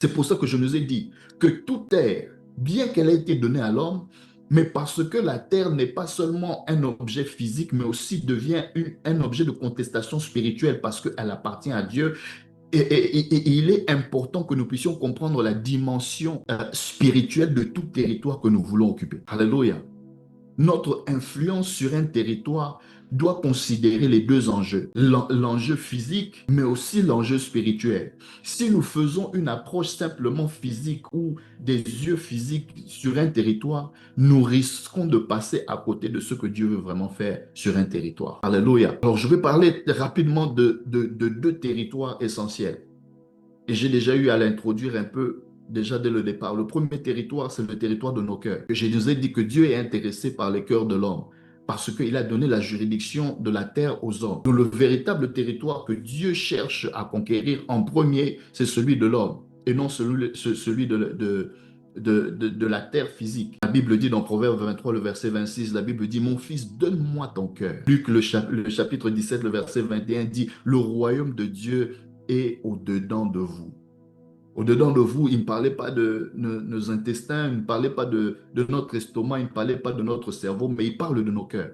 C'est pour ça que je nous ai dit que toute terre, bien qu'elle ait été donnée à l'homme, mais parce que la terre n'est pas seulement un objet physique, mais aussi devient un objet de contestation spirituelle parce qu'elle appartient à Dieu. Et il est important que nous puissions comprendre la dimension spirituelle de tout territoire que nous voulons occuper. Alléluia. Notre influence sur un territoire doit considérer les deux enjeux, l'enjeu physique, mais aussi l'enjeu spirituel. Si nous faisons une approche simplement physique ou des yeux physiques sur un territoire, nous risquons de passer à côté de ce que Dieu veut vraiment faire sur un territoire. Alléluia. Alors, je vais parler rapidement de deux territoires essentiels. Et j'ai déjà eu à l'introduire un peu déjà dès le départ. Le premier territoire, c'est le territoire de nos cœurs. Je nous ai dit que Dieu est intéressé par les cœurs de l'homme parce qu'il a donné la juridiction de la terre aux hommes. Donc le véritable territoire que Dieu cherche à conquérir en premier, c'est celui de l'homme et non celui de la terre physique. La Bible dit dans Proverbe 23, le verset 26, la Bible dit, mon fils, donne-moi ton cœur. Luc, le chapitre 17, le verset 21 dit, le royaume de Dieu est au-dedans de vous. Au-dedans de vous, il ne parlait pas de nos intestins, il ne parlait pas de notre estomac, il ne parlait pas de notre cerveau, mais il parle de nos cœurs.